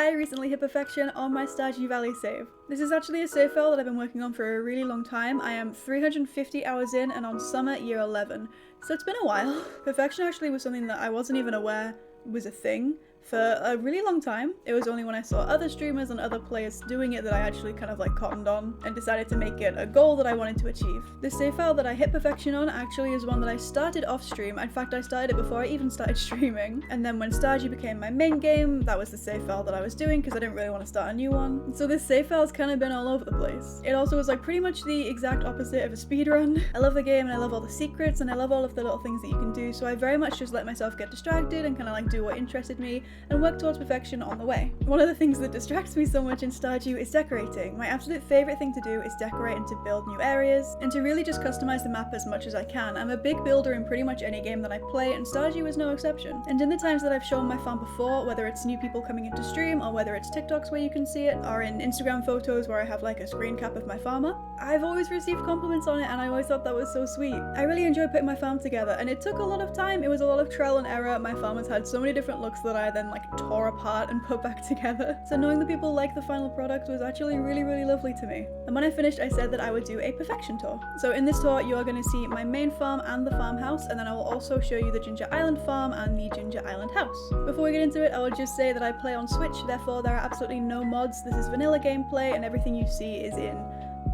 I recently hit perfection on my Stardew Valley save. This is actually a save file that I've been working on for a really long time. I am 350 hours in and on summer year 11, so it's been a while. Perfection actually was something that I wasn't even aware was a thing for a really long time. It was only when I saw other streamers and other players doing it that I actually kind of like cottoned on and decided to make it a goal that I wanted to achieve. The save file that I hit perfection on actually is one that I started off stream. In fact, I started it before I even started streaming. And then when Stardew became my main game, that was the save file that I was doing because I didn't really want to start a new one. So this save file's kind of been all over the place. It also was like pretty much the exact opposite of a speedrun. I love the game and I love all the secrets and I love all of the little things that you can do, so I very much just let myself get distracted and kind of like do what interested me and work towards perfection on the way. One of the things that distracts me so much in Stardew is decorating. My absolute favourite thing to do is decorate and to build new areas, and to really just customise the map as much as I can. I'm a big builder in pretty much any game that I play, and Stardew is no exception. And in the times that I've shown my farm before, whether it's new people coming into stream, or whether it's TikToks where you can see it, or in Instagram photos where I have like a screen cap of my farmer, I've always received compliments on it, and I always thought that was so sweet. I really enjoy putting my farm together, and it took a lot of time. It was a lot of trial and error. My farm has had so many different looks that I then like tore apart and put back together. So knowing that people like the final product was actually really, really lovely to me. And when I finished, I said that I would do a perfection tour. So in this tour, you are going to see my main farm and the farmhouse, and then I will also show you the Ginger Island farm and the Ginger Island house. Before we get into it, I will just say that I play on Switch, therefore there are absolutely no mods. This is vanilla gameplay, and everything you see is in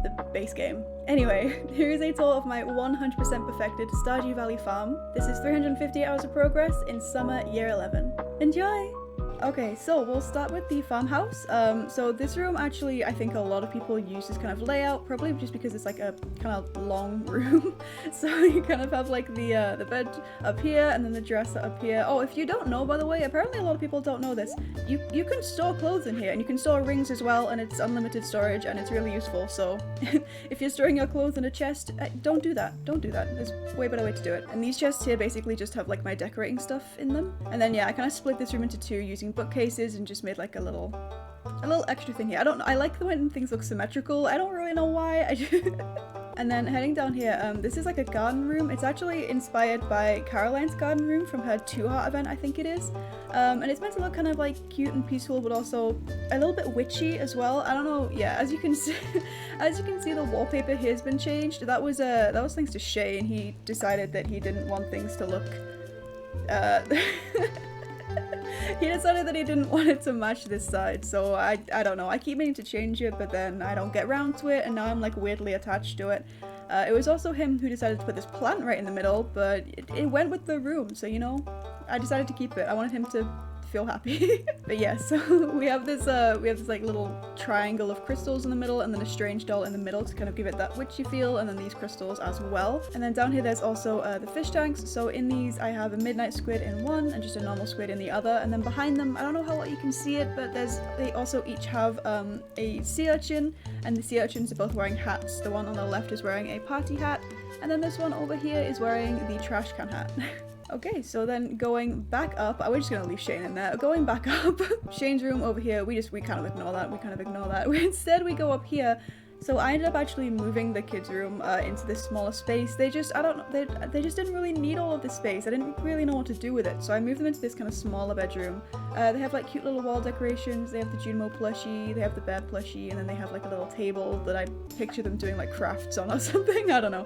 the base game. Anyway, here is a tour of my 100% perfected Stardew Valley farm. This is 350 hours of progress in summer year 11. Enjoy! Okay, so we'll start with the farmhouse. So this room actually, I think a lot of people use this kind of layout, probably just because it's like a kind of long room. So you kind of have like the bed up here and then the dresser up here. Oh, if you don't know, by the way, apparently a lot of people don't know this. You can store clothes in here, and you can store rings as well, and it's unlimited storage and it's really useful. So if you're storing your clothes in a chest, don't do that. Don't do that. There's a way better way to do it. And these chests here basically just have like my decorating stuff in them. And then yeah, I kind of split this room into two using bookcases and just made like a little extra thing here. I like the when things look symmetrical. I don't really know why. And then heading down here, this is like a garden room. It's actually inspired by Caroline's garden room from her 2 Heart event, I think it is. And it's meant to look kind of like cute and peaceful, but also a little bit witchy as well. I don't know. Yeah, as you can see, the wallpaper here has been changed. That was thanks to Shay, and he decided that he didn't want things to look. He decided that he didn't want it to match this side, so I don't know. I keep meaning to change it, but then I don't get around to it, and now I'm like weirdly attached to it. It was also him who decided to put this plant right in the middle, but it went with the room, so you know, I decided to keep it. I wanted him to feel happy. But yeah, so we have this like little triangle of crystals in the middle, and then a strange doll in the middle to kind of give it that witchy feel, and then these crystals as well. And then down here there's also the fish tanks. So in these I have a midnight squid in one and just a normal squid in the other, and then behind them, I don't know how well you can see it, but they also each have a sea urchin, and the sea urchins are both wearing hats. The one on the left is wearing a party hat, and then this one over here is wearing the trash can hat. Okay, so then going back up, we're just gonna leave Shane in there. Going back up, Shane's room over here, we kind of ignore that. Instead we go up here. So I ended up actually moving the kids' room into this smaller space. They just didn't really need all of this space. I didn't really know what to do with it, so I moved them into this kind of smaller bedroom. They have like cute little wall decorations. They have the Junimo plushie, they have the bear plushie, and then they have like a little table that I picture them doing like crafts on or something, I don't know.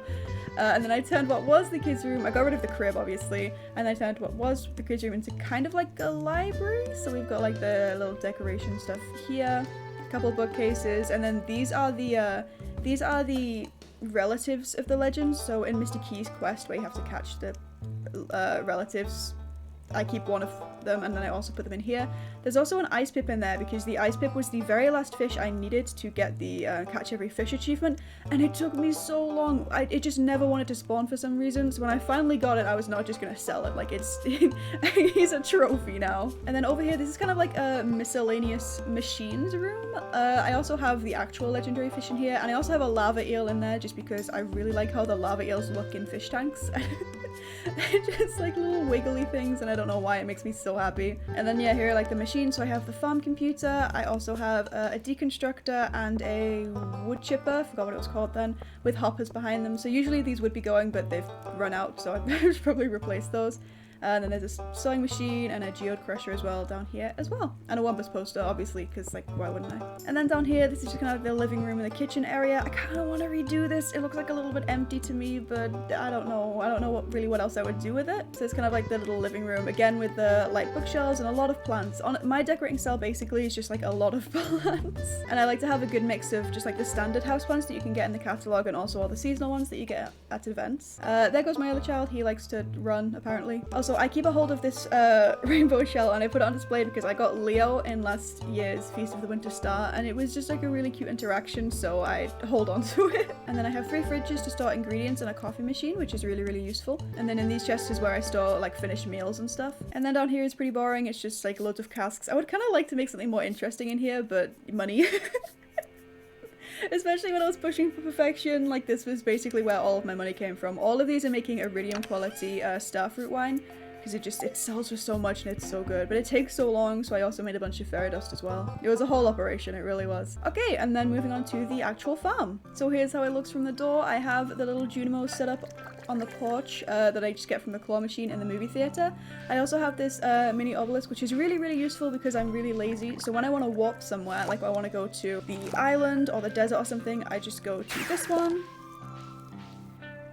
And then I turned what was the kids' room, I got rid of the crib obviously, and I turned what was the kids' room into kind of like a library. So we've got like the little decoration stuff here, a couple bookcases, and then these are the relatives of the legends. So in Mr. Key's quest where you have to catch the relatives, I keep one of them, and then I also put them in here. There's also an ice pip in there because the ice pip was the very last fish I needed to get the catch every fish achievement, and it took me so long. It just never wanted to spawn for some reason, so when I finally got it, I was not just gonna sell it. Like, it's he's a trophy now. And then over here, this is kind of like a miscellaneous machines room. I also have the actual legendary fish in here, and I also have a lava eel in there just because I really like how the lava eels look in fish tanks. They're just like little wiggly things, and I don't know why, it makes me so happy. And then yeah, here are like the machines. So I have the farm computer, I also have a deconstructor and a wood chipper, forgot what it was called then, with hoppers behind them. So usually these would be going, but they've run out, so I should probably replace those. And then there's a sewing machine and a geode crusher as well down here as well. And a Wampus poster, obviously, because like, why wouldn't I? And then down here, this is just kind of like the living room and the kitchen area. I kind of want to redo this. It looks like a little bit empty to me, but I don't know. I don't know what else I would do with it. So it's kind of like the little living room, again with the light bookshelves and a lot of plants. On my decorating style basically is just like a lot of plants. And I like to have a good mix of just like the standard house plants that you can get in the catalogue and also all the seasonal ones that you get at events. There goes my other child. He likes to run, apparently. Also, I keep a hold of this rainbow shell and I put it on display because I got Leo in last year's Feast of the Winter Star and it was just like a really cute interaction, so I hold on to it. And then I have 3 fridges to store ingredients and a coffee machine, which is really, really useful. And then in these chests is where I store like finished meals and stuff. And then down here is pretty boring. It's just like loads of casks. I would kind of like to make something more interesting in here, but money. Especially when I was pushing for perfection, like this was basically where all of my money came from. All of these are making iridium quality starfruit wine because it sells for so much and it's so good, but it takes so long, so I also made a bunch of fairy dust as well. It was a whole operation, it really was. Okay, and then moving on to the actual farm. So here's how it looks from the door. I have the little Junimo set up on the porch that I just get from the claw machine in the movie theater. I also have this mini obelisk, which is really, really useful because I'm really lazy. So when I want to warp somewhere, like I want to go to the island or the desert or something, I just go to this one.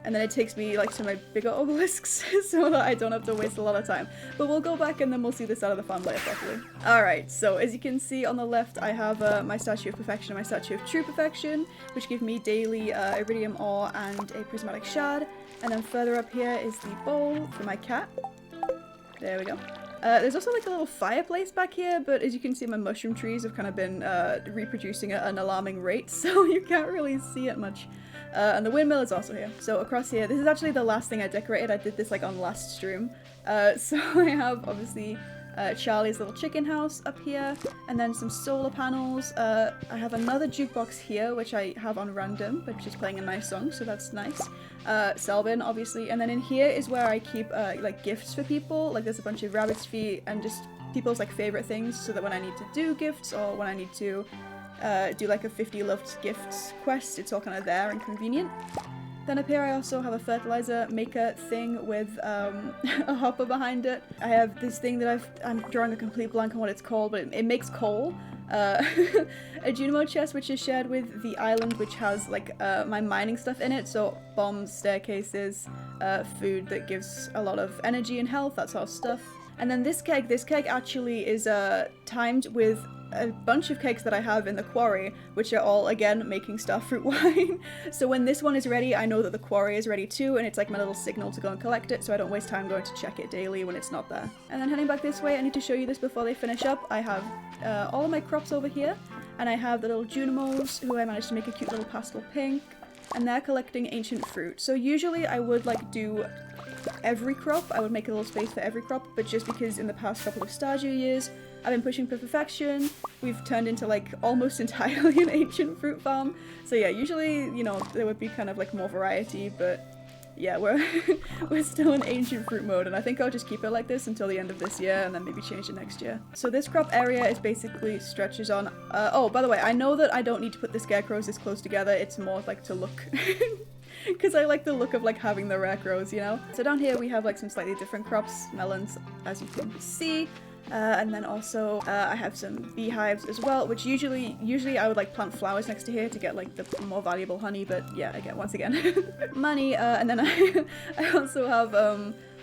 And then it takes me like to my bigger obelisks so that I don't have to waste a lot of time. But we'll go back and then we'll see this out of the farm later properly. Alright, so as you can see on the left I have my Statue of Perfection and my Statue of True Perfection, which give me daily iridium ore and a prismatic shard. And then further up here is the bowl for my cat. There we go. There's also like a little fireplace back here, but as you can see my mushroom trees have kind of been reproducing at an alarming rate, so you can't really see it much. And the windmill is also here. So across here, this is actually the last thing I decorated. I did this like on last stream. So I have obviously Charlie's little chicken house up here, and then some solar panels. I have another jukebox here, which I have on random, but just playing a nice song, so that's nice. Selbin, obviously, and then in here is where I keep like gifts for people. Like there's a bunch of rabbit's feet and just people's like favorite things, so that when I need to do gifts or when I need to do like a 50 loved gifts quest, it's all kind of there and convenient. Then up here I also have a fertilizer maker thing with a hopper behind it. I have this thing that I'm drawing a complete blank on what it's called, but it makes coal. A Junimo chest which is shared with the island, which has like my mining stuff in it, so bombs, staircases, food that gives a lot of energy and health, that sort of stuff. And then this keg actually is timed with a bunch of kegs that I have in the quarry, which are all, again, making starfruit wine. So when this one is ready, I know that the quarry is ready too, and it's like my little signal to go and collect it, so I don't waste time going to check it daily when it's not there. And then heading back this way, I need to show you this before they finish up. I have all of my crops over here, and I have the little Junimos, who I managed to make a cute little pastel pink, and they're collecting ancient fruit. So usually I would like do every crop, I would make a little space for every crop, but just because in the past couple of Stardew years I've been pushing for perfection, we've turned into like almost entirely an ancient fruit farm. So yeah, usually, you know, there would be kind of like more variety, but yeah, we're still in ancient fruit mode, and I think I'll just keep it like this until the end of this year and then maybe change it next year. So this crop area is basically stretches on, oh, by the way, I know that I don't need to put the scarecrows this close together, it's more like to look because I like the look of like having the rare crows, you know? So down here we have like some slightly different crops, melons, as you can see. And then also I have some beehives as well, which usually I would like plant flowers next to here to get like the more valuable honey, but yeah, again, once again, money. And then I also have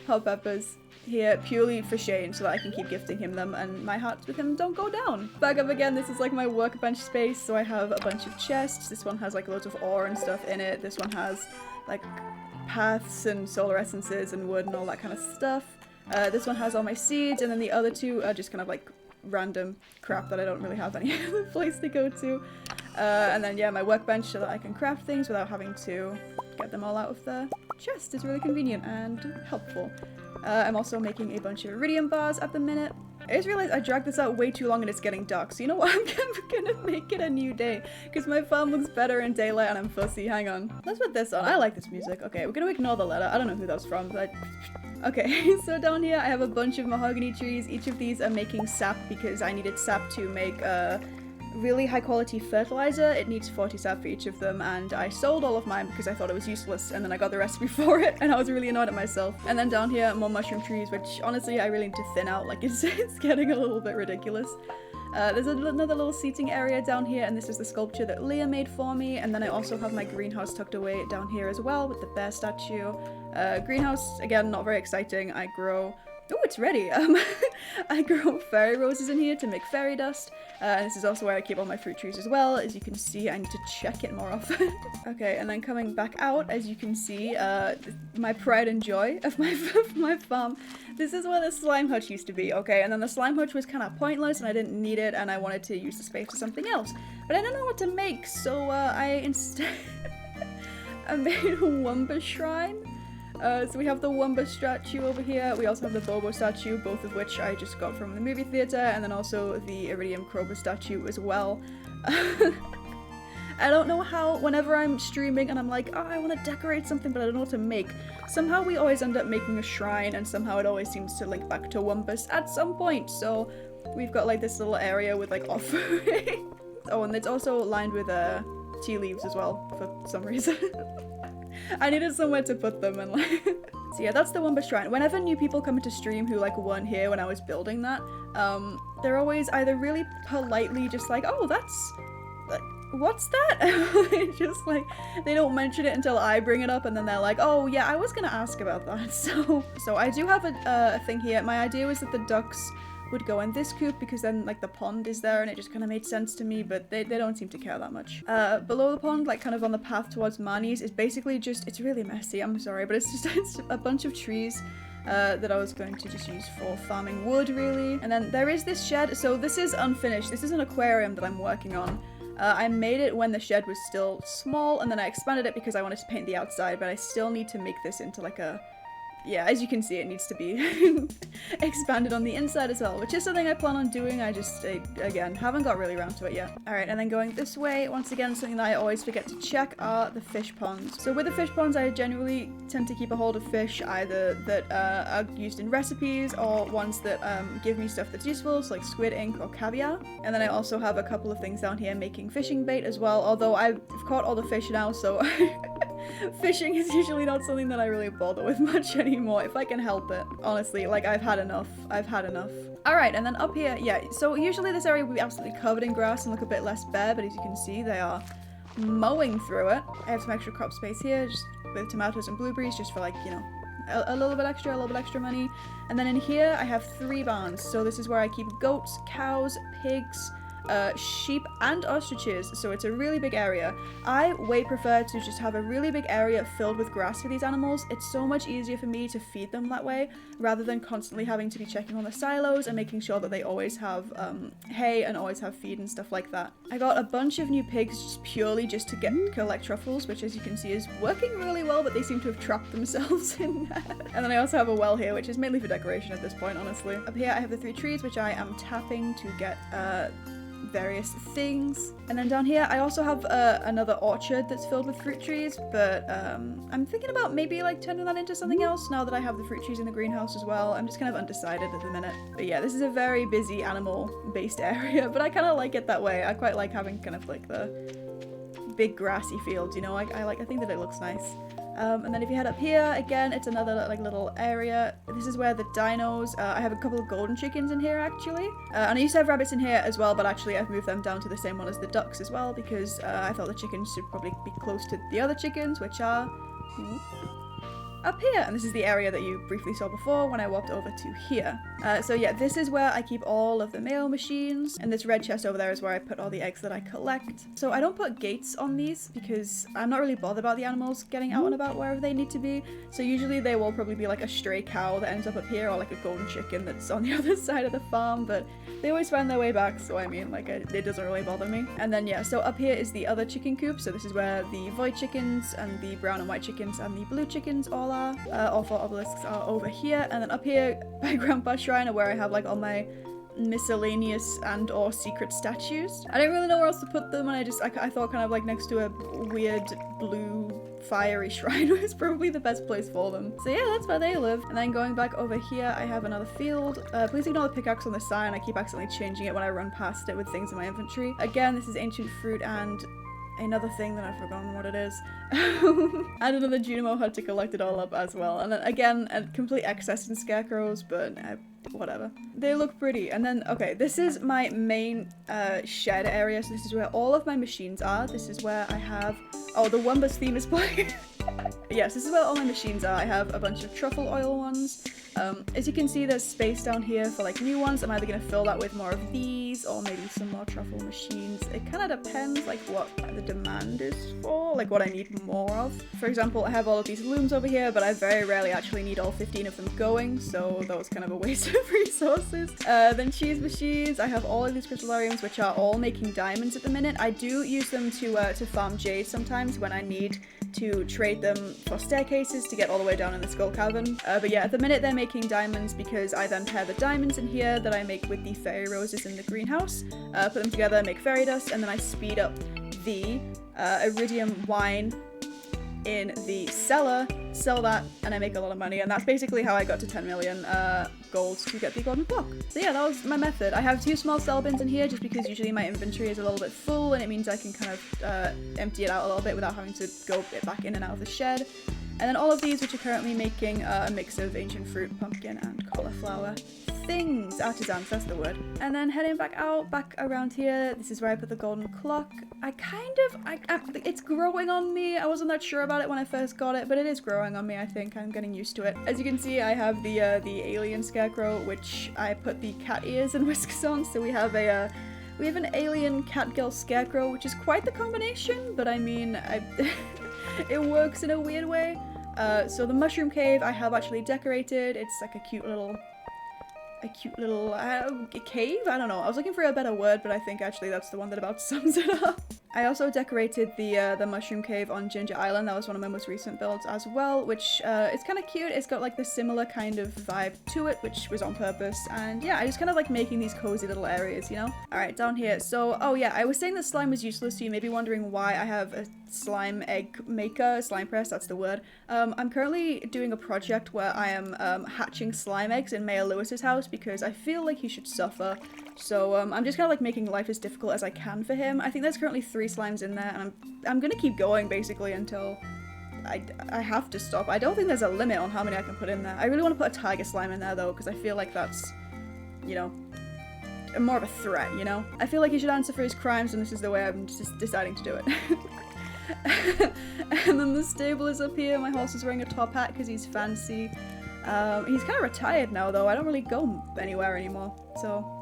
hot peppers here purely for Shane so that I can keep gifting him them and my hearts with him don't go down. Back up again, this is like my workbench space, so I have a bunch of chests. This one has like loads of ore and stuff in it. This one has like paths and solar essences and wood and all that kind of stuff. This one has all my seeds, and then the other two are just kind of like random crap that I don't really have any other place to go to. And then yeah, my workbench so that I can craft things without having to get them all out of the chest is really convenient and helpful. I'm also making a bunch of iridium bars at the minute. I just realized I dragged this out way too long and it's getting dark, so you know what, I'm gonna make it a new day, because my farm looks better in daylight and I'm fussy. Hang on. Let's put this on. I like this music. Okay, we're gonna ignore the letter. I don't know who that was from, but okay, so down here I have a bunch of mahogany trees. Each of these are making sap because I needed sap to make really high quality fertilizer. It needs 40 sap for each of them, and I sold all of mine because I thought it was useless, and then I got the recipe for it and I was really annoyed at myself. And then down here, more mushroom trees, which honestly I really need to thin out, like it's getting a little bit ridiculous. There's another little seating area down here, and this is the sculpture that Leah made for me. And then I also have my greenhouse tucked away down here as well with the bear statue. Greenhouse, again, not very exciting. I grow... Oh, it's ready. I grow fairy roses in here to make fairy dust. And this is also where I keep all my fruit trees as well. As you can see, I need to check it more often. Okay, and then coming back out, as you can see, my pride and joy of my farm. This is where the slime hutch used to be, okay? And then the slime hutch was kind of pointless and I didn't need it, and I wanted to use the space for something else. But I didn't know what to make, so I instead I made a Wumba shrine. So we have the Wumba statue over here. We also have the Bobo statue, both of which I just got from the movie theater, and then also the Iridium Croba statue as well. I don't know how, whenever I'm streaming and I'm like, oh, I want to decorate something, but I don't know what to make. Somehow we always end up making a shrine, and somehow it always seems to link back to Wumbus at some point. So we've got like this little area with like offerings. Oh, and it's also lined with tea leaves as well for some reason. I needed somewhere to put them, and like so yeah, that's the Wumba shrine. Whenever new people come into stream who like weren't here when I was building that, they're always either really politely just like, oh, that's what's that? It's just like they don't mention it until I bring it up, and then they're like, oh yeah, I was gonna ask about that. So I do have a thing here. My idea was that the ducks would go in this coop because then like the pond is there and it just kind of made sense to me, but they don't seem to care that much. Below the pond, like kind of on the path towards Marnie's, is basically just, it's really messy, I'm sorry, but it's just it's a bunch of trees that I was going to just use for farming wood really. And then there is this shed, so this is unfinished. This is an aquarium that I'm working on. I made it when the shed was still small, and then I expanded it because I wanted to paint the outside, but I still need to make this into like a... Yeah, as you can see, it needs to be expanded on the inside as well, which is something I plan on doing. I just, again, haven't got really around to it yet. Alright, and then going this way, once again, something that I always forget to check are the fish ponds. So with the fish ponds, I generally tend to keep a hold of fish either that are used in recipes or ones that give me stuff that's useful, so like squid ink or caviar. And then I also have a couple of things down here making fishing bait as well, although I've caught all the fish now, so... Fishing is usually not something that I really bother with much anymore, if I can help it. Honestly, like, I've had enough. Alright, and then up here, yeah, so usually this area would be absolutely covered in grass and look a bit less bare, but as you can see, they are mowing through it. I have some extra crop space here, just with tomatoes and blueberries, just for like, you know, a little bit extra money. And then in here, I have 3 barns, so this is where I keep goats, cows, pigs, sheep and ostriches, so it's a really big area. I way prefer to just have a really big area filled with grass for these animals. It's so much easier for me to feed them that way, rather than constantly having to be checking on the silos and making sure that they always have hay and always have feed and stuff like that. I got a bunch of new pigs just purely just to collect truffles, which as you can see is working really well, but they seem to have trapped themselves in there. And then I also have a well here, which is mainly for decoration at this point, honestly. Up here I have the 3 trees, which I am tapping to get various things. And then down here I also have another orchard that's filled with fruit trees, but I'm thinking about maybe like turning that into something else now that I have the fruit trees in the greenhouse as well. I'm just kind of undecided at the minute. But yeah, this is a very busy animal based area, but I kind of like it that way. I quite like having kind of like the big grassy fields, you know. I think that it looks nice. And then if you head up here, again, it's another like little area. This is where the dinos, I have a couple of golden chickens in here actually. And I used to have rabbits in here as well, but actually I've moved them down to the same one as the ducks as well, because I thought the chickens should probably be close to the other chickens, which are up here. And this is the area that you briefly saw before when I walked over to here. So yeah, this is where I keep all of the mail machines, and this red chest over there is where I put all the eggs that I collect. So I don't put gates on these because I'm not really bothered about the animals getting out and about wherever they need to be. So usually they will probably be like a stray cow that ends up here, or like a golden chicken that's on the other side of the farm, but they always find their way back, so I mean, like, it doesn't really bother me. And then yeah, so up here is the other chicken coop. So this is where the void chickens and the brown and white chickens and the blue chickens all are. All 4 obelisks are over here. And then up here by Grandpa's shrine are where I have like all my miscellaneous and or secret statues. I didn't really know where else to put them, and I thought kind of like next to a weird blue fiery shrine is probably the best place for them. So yeah, that's where they live. And then going back over here, I have another field. Please ignore the pickaxe on the sign. I keep accidentally changing it when I run past it with things in my inventory. Again, this is ancient fruit and another thing that I've forgotten what it is. And another Junimo hut to collect it all up as well. And then again, a complete excess in scarecrows, but whatever. They look pretty. And then, okay, this is my main shed area. So this is where all of my machines are. This is where I have, oh, the Wumbus theme is playing. Yes, this is where all my machines are. I have a bunch of truffle oil ones. As you can see, there's space down here for like new ones. I'm either going to fill that with more of these or maybe some more truffle machines. It kind of depends like what the demand is for, like what I need more of. For example, I have all of these looms over here, but I very rarely actually need all 15 of them going, so that was kind of a waste of resources. Then cheese machines. I have all of these crystallariums, which are all making diamonds at the minute. I do use them to farm jade sometimes when I need to trade them for staircases to get all the way down in the skull cavern. But yeah, at the minute they're making diamonds because I then pair the diamonds in here that I make with the fairy roses in the greenhouse, put them together, make fairy dust, and then I speed up the iridium wine in the cellar, sell that, and I make a lot of money. And that's basically how I got to 10 million gold to get the golden block. So yeah, that was my method. I have 2 small cell bins in here just because usually my inventory is a little bit full and it means I can kind of empty it out a little bit without having to go back in and out of the shed. And then all of these, which are currently making a mix of ancient fruit, pumpkin, and cauliflower things. Artisans, that's the word. And then heading back out, back around here, this is where I put the golden clock. It's growing on me. I wasn't that sure about it when I first got it, but it is growing on me, I think. I'm getting used to it. As you can see, I have the alien scarecrow, which I put the cat ears and whiskers on, so we have an alien cat girl scarecrow, which is quite the combination, but I mean, it works in a weird way. So the mushroom cave I have actually decorated. It's like a cute little cave? I don't know. I was looking for a better word, but I think actually that's the one that about sums it up. I also decorated the mushroom cave on Ginger Island. That was one of my most recent builds as well, which it's kind of cute. It's got like the similar kind of vibe to it, which was on purpose. And yeah, I just kind of like making these cozy little areas, you know? All right, down here. So, oh yeah, I was saying that slime was useless, so you may be wondering why I have a slime egg maker, slime press, that's the word. I'm currently doing a project where I am hatching slime eggs in Mayor Lewis's house because I feel like he should suffer. So I'm just kind of like making life as difficult as I can for him. I think there's currently 3 slimes in there, and I'm gonna keep going basically until I have to stop. I don't think there's a limit on how many I can put in there. I really want to put a tiger slime in there though, because I feel like that's, you know, more of a threat, you know? I feel like he should answer for his crimes, and this is the way I'm just deciding to do it. And then the stable is up here. My horse is wearing a top hat because he's fancy. He's kind of retired now though. I don't really go anywhere anymore, so...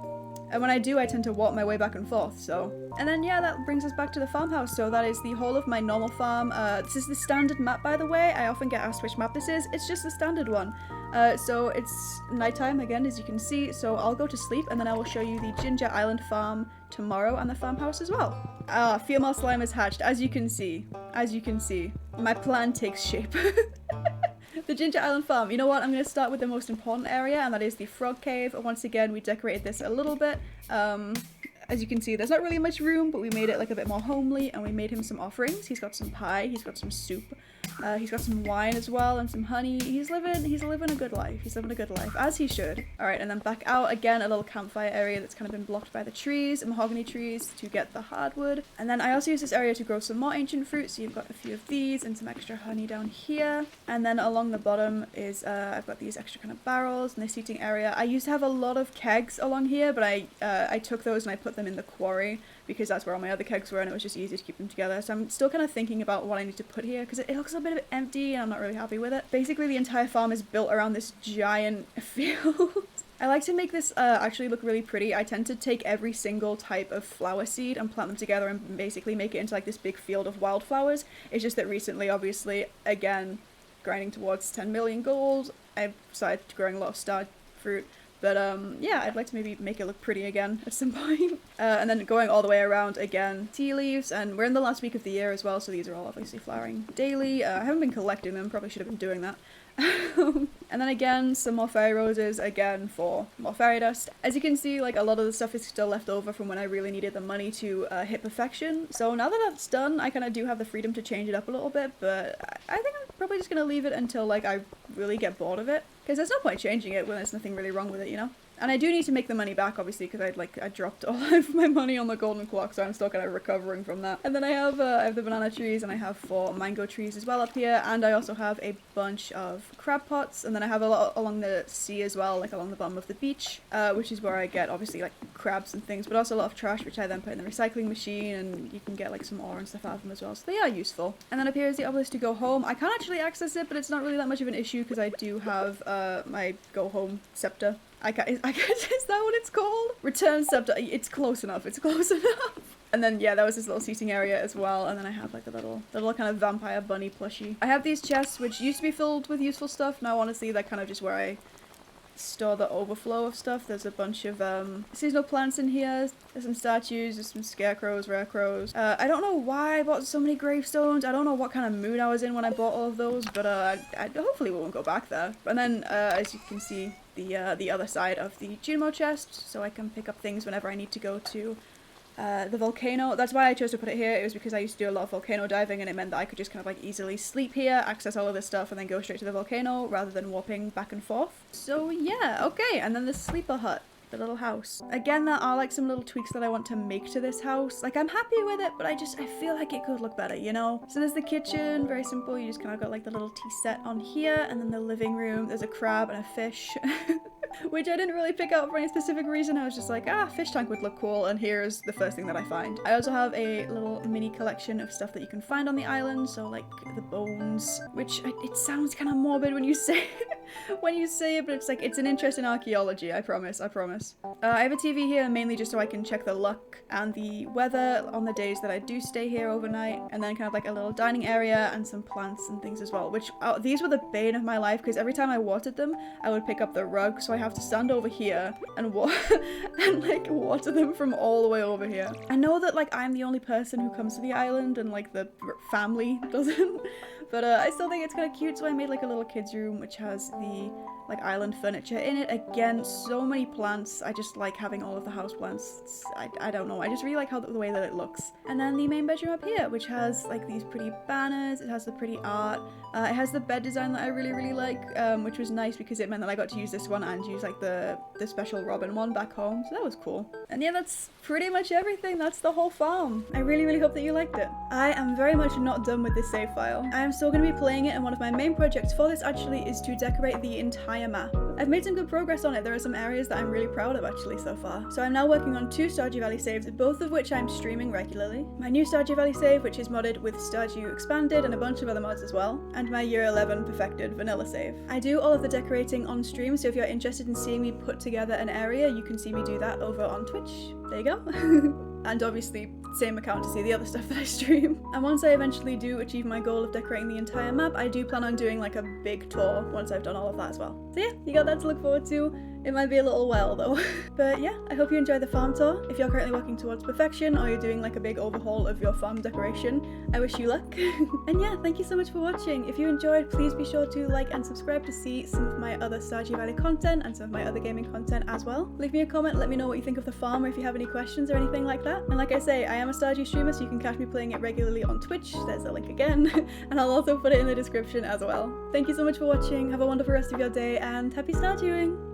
And when I do, I tend to walk my way back and forth, so... And then, yeah, that brings us back to the farmhouse. So that is the whole of my normal farm. This is the standard map, by the way. I often get asked which map this is. It's just the standard one. So it's nighttime, again, as you can see. So I'll go to sleep, and then I will show you the Ginger Island farm tomorrow and the farmhouse as well. Female slime is hatched, as you can see. As you can see. My plan takes shape. The Ginger Island farm. You know what? I'm going to start with the most important area, and that is the frog cave. Once again, we decorated this a little bit. As you can see, there's not really much room, but we made it like a bit more homely, and we made him some offerings. He's got some pie, he's got some soup, he's got some wine as well, and some honey. He's living a good life. He's living a good life, as he should. All right, and then back out again, a little campfire area that's kind of been blocked by the trees, mahogany trees, to get the hardwood. And then I also use this area to grow some more ancient fruit, so you've got a few of these and some extra honey down here. And then along the bottom is I've got these extra kind of barrels and this seating area. I used to have a lot of kegs along here, but I took those and I put them in the quarry because that's where all my other kegs were, and it was just easy to keep them together. So I'm still kind of thinking about what I need to put here because it looks a bit empty and I'm not really happy with it. Basically, the entire farm is built around this giant field. I like to make this actually look really pretty. I tend to take every single type of flower seed and plant them together and basically make it into like this big field of wildflowers. It's just that recently, obviously, again, grinding towards 10 million gold, I've started growing a lot of star fruit. But yeah, I'd like to maybe make it look pretty again at some point. And then going all the way around again, tea leaves, and we're in the last week of the year as well, so these are all obviously flowering daily. I haven't been collecting them, probably should have been doing that. And then again, some more fairy roses, again for more fairy dust. As you can see, like a lot of the stuff is still left over from when I really needed the money to hit perfection. So now that that's done, I kind of do have the freedom to change it up a little bit, but I think I'm probably just going to leave it until like I really get bored of it. Because there's no point changing it when there's nothing really wrong with it, you know? And I do need to make the money back, obviously, because I dropped all of my money on the golden clock, so I'm still kind of recovering from that. And then I have the banana trees, and I have 4 mango trees as well up here, and I also have a bunch of crab pots, and then I have a lot along the sea as well, like along the bottom of the beach, which is where I get, obviously, like crabs and things, but also a lot of trash, which I then put in the recycling machine, and you can get like some ore and stuff out of them as well, so they are useful. And then up here is the obelisk to go home. I can't actually access it, but it's not really that much of an issue, because I do have my go home scepter. I guess, is that what it's called? Return scepter. It's close enough. It's close enough. And then, yeah, that was this little seating area as well. And then I have like the little kind of vampire bunny plushie. I have these chests, which used to be filled with useful stuff. Now, honestly, they're kind of just where I store the overflow of stuff. There's a bunch of seasonal plants in here. There's some statues, there's some scarecrows, rare crows. I don't know why I bought so many gravestones. I don't know what kind of mood I was in when I bought all of those, but I hopefully we won't go back there. And then, as you can see, the other side of the Junimo chest, so I can pick up things whenever I need to go to the volcano. That's why I chose to put it here. It was because I used to do a lot of volcano diving, and it meant that I could just kind of like easily sleep here, access all of this stuff, and then go straight to the volcano rather than warping back and forth. So yeah, okay, and then the sleeper hut. The little house. Again, there are like some little tweaks that I want to make to this house. Like, I'm happy with it, but I feel like it could look better, you know? So there's the kitchen, very simple. You just kind of got like the little tea set on here, and then the living room. There's a crab and a fish, which I didn't really pick out for any specific reason. I was just like, fish tank would look cool, and here's the first thing that I find. I also have a little mini collection of stuff that you can find on the island, so like the bones, which it sounds kind of morbid when you say it. When you say it, but it's like, it's an interest in archaeology, I promise. I have a TV here mainly just so I can check the luck and the weather on the days that I do stay here overnight, and then kind of like a little dining area and some plants and things as well, which these were the bane of my life, because every time I watered them, I would pick up the rug, so I have to stand over here and like water them from all the way over here. I know that like I'm the only person who comes to the island and like the family doesn't, but I still think it's kind of cute, so I made like a little kids room which has the like island furniture in it. Again, so many plants. I just like having all of the house plants. I don't know, I just really like the way that it looks. And then the main bedroom up here, which has like these pretty banners. It has the pretty art. It has the bed design that I really like, which was nice because it meant that I got to use this one and use like the special Robin one back home, so that was cool. And yeah, that's pretty much everything. That's the whole farm. I really hope that you liked it. I am very much not done with this save file. I am still going to be playing it, and one of my main projects for this actually is to decorate the entire map. I've made some good progress on it. There are some areas that I'm really proud of actually so far. So I'm now working on 2 Stardew Valley saves, both of which I'm streaming regularly. My new Stardew Valley save, which is modded with Stardew Expanded and a bunch of other mods as well, and my year 11 perfected vanilla save. I do all of the decorating on stream, so if you're interested in seeing me put together an area, you can see me do that over on Twitch. There you go. And obviously, same account to see the other stuff that I stream. And once I eventually do achieve my goal of decorating the entire map, I do plan on doing like a big tour once I've done all of that as well. So yeah, you got that to look forward to. It might be a little while though. But yeah, I hope you enjoyed the farm tour. If you're currently working towards perfection or you're doing like a big overhaul of your farm decoration, I wish you luck. And yeah, thank you so much for watching. If you enjoyed, please be sure to like and subscribe to see some of my other Stardew Valley content and some of my other gaming content as well. Leave me a comment, let me know what you think of the farm, or if you have any questions or anything like that. And like I say, I am a Stardew streamer, so you can catch me playing it regularly on Twitch. There's a link again. And I'll also put it in the description as well. Thank you so much for watching. Have a wonderful rest of your day and happy Stardewing!